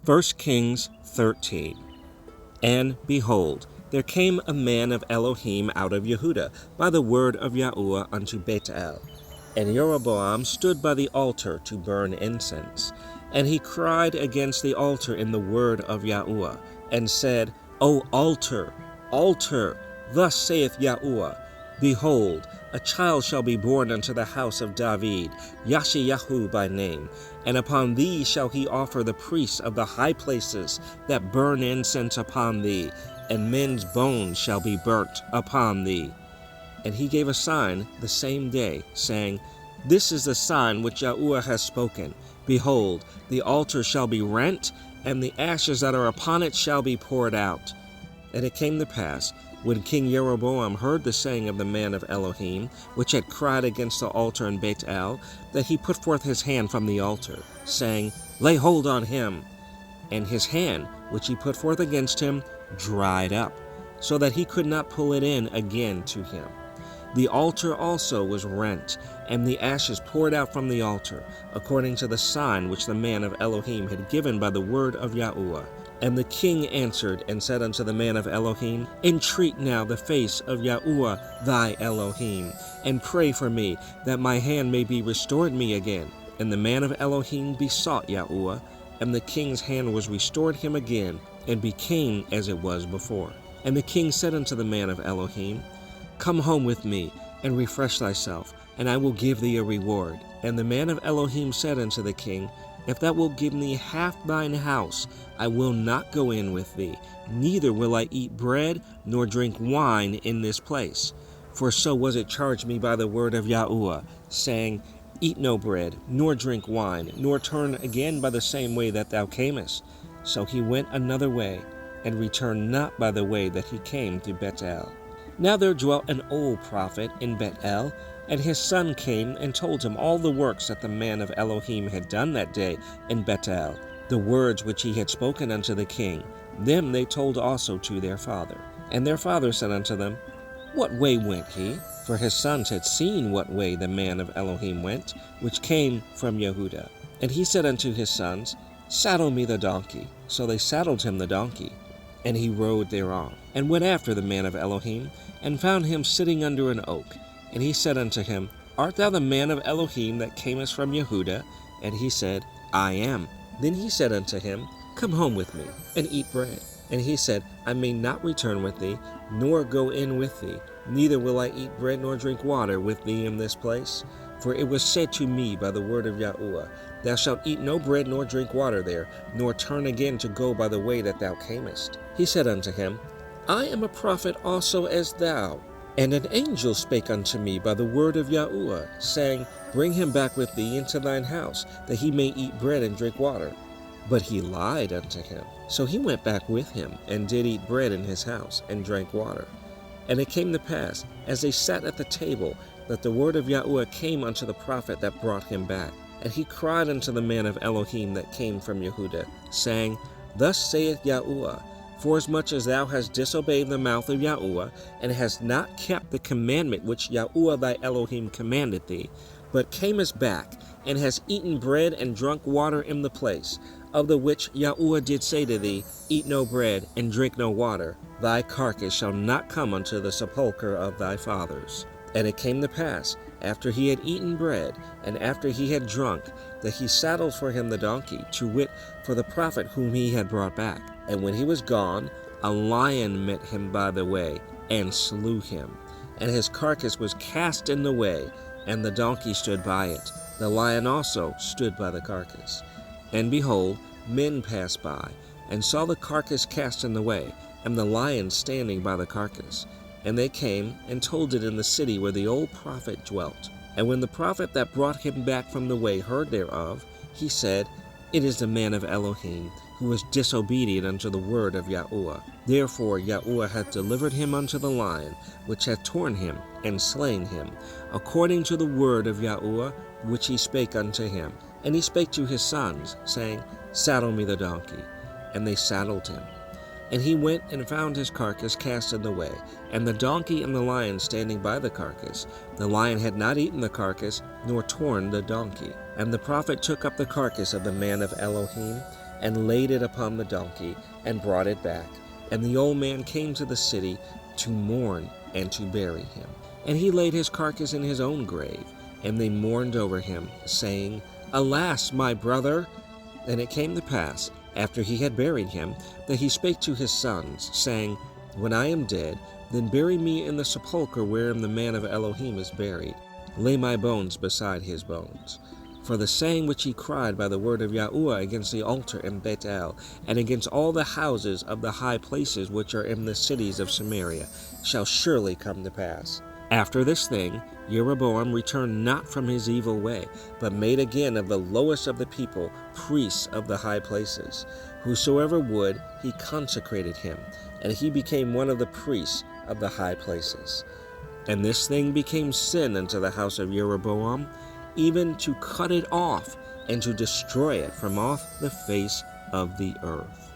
1 Kings 13. And behold, there came a man of Elohim out of Yehuda by the word of Yahuwah unto Bethel. And Jeroboam stood by the altar to burn incense. And he cried against the altar in the word of Yahuwah, and said, O altar, altar, thus saith Yahuwah, Behold, a child shall be born unto the house of David, Yashayahu by name, and upon thee shall he offer the priests of the high places that burn incense upon thee, and men's bones shall be burnt upon thee. And he gave a sign the same day, saying, This is the sign which Yahuwah has spoken. Behold, the altar shall be rent, and the ashes that are upon it shall be poured out. And it came to pass, when King Jeroboam heard the saying of the man of Elohim, which had cried against the altar in Bethel, that he put forth his hand from the altar, saying, Lay hold on him. And his hand, which he put forth against him, dried up, so that he could not pull it in again to him. The altar also was rent, and the ashes poured out from the altar, according to the sign which the man of Elohim had given by the word of Yahuwah. And the king answered and said unto the man of Elohim, Entreat now the face of Yahuwah thy Elohim, and pray for me, that my hand may be restored me again. And the man of Elohim besought Yahuwah, and the king's hand was restored him again, and became as it was before. And the king said unto the man of Elohim, Come home with me, and refresh thyself, and I will give thee a reward. And the man of Elohim said unto the king, If thou wilt give me half thine house, I will not go in with thee, neither will I eat bread nor drink wine in this place. For so was it charged me by the word of Yahuwah, saying, Eat no bread, nor drink wine, nor turn again by the same way that thou camest. So he went another way, and returned not by the way that he came to Bethel. Now there dwelt an old prophet in Bethel, and his son came and told him all the works that the man of Elohim had done that day in Bethel, the words which he had spoken unto the king. Them they told also to their father. And their father said unto them, What way went he? For his sons had seen what way the man of Elohim went, which came from Yehuda. And he said unto his sons, Saddle me the donkey. So they saddled him the donkey, and he rode thereon, and went after the man of Elohim, and found him sitting under an oak. And he said unto him, Art thou the man of Elohim that camest from Yehuda? And he said, I am. Then he said unto him, Come home with me, and eat bread. And he said, I may not return with thee, nor go in with thee, neither will I eat bread nor drink water with thee in this place. For it was said to me by the word of Yahuwah, Thou shalt eat no bread nor drink water there, nor turn again to go by the way that thou camest. He said unto him, I am a prophet also as thou. And an angel spake unto me by the word of Yahuwah, saying, Bring him back with thee into thine house, that he may eat bread and drink water. But he lied unto him. So he went back with him, and did eat bread in his house, and drank water. And it came to pass, as they sat at the table, that the word of Yahuwah came unto the prophet that brought him back. And he cried unto the man of Elohim that came from Yehuda, saying, Thus saith Yahuwah, Forasmuch as thou hast disobeyed the mouth of Yahuwah, and hast not kept the commandment which Yahuwah thy Elohim commanded thee, but camest back, and hast eaten bread and drunk water in the place, of the which Yahuwah did say to thee, Eat no bread, and drink no water, thy carcass shall not come unto the sepulchre of thy fathers. And it came to pass, after he had eaten bread, and after he had drunk, that he saddled for him the donkey, to wit, for the prophet whom he had brought back. And when he was gone, a lion met him by the way, and slew him. And his carcass was cast in the way, and the donkey stood by it. The lion also stood by the carcass. And behold, men passed by, and saw the carcass cast in the way, and the lion standing by the carcass. And they came and told it in the city where the old prophet dwelt. And when the prophet that brought him back from the way heard thereof, he said, It is the man of Elohim, who was disobedient unto the word of Yahuwah. Therefore Yahuwah hath delivered him unto the lion, which hath torn him and slain him, according to the word of Yahuwah, which he spake unto him. And he spake to his sons, saying, Saddle me the donkey. And they saddled him. And he went and found his carcass cast in the way, and the donkey and the lion standing by the carcass. The lion had not eaten the carcass, nor torn the donkey. And the prophet took up the carcass of the man of Elohim, and laid it upon the donkey, and brought it back. And the old man came to the city to mourn and to bury him. And he laid his carcass in his own grave, and they mourned over him, saying, Alas, my brother! And it came to pass, after he had buried him, that he spake to his sons, saying, When I am dead, then bury me in the sepulchre wherein the man of Elohim is buried. Lay my bones beside his bones. For the saying which he cried by the word of Yahuwah against the altar in Bethel, and against all the houses of the high places which are in the cities of Samaria, shall surely come to pass. After this thing, Jeroboam returned not from his evil way, but made again of the lowest of the people priests of the high places. Whosoever would, he consecrated him, and he became one of the priests of the high places. And this thing became sin unto the house of Jeroboam, even to cut it off, and to destroy it from off the face of the earth.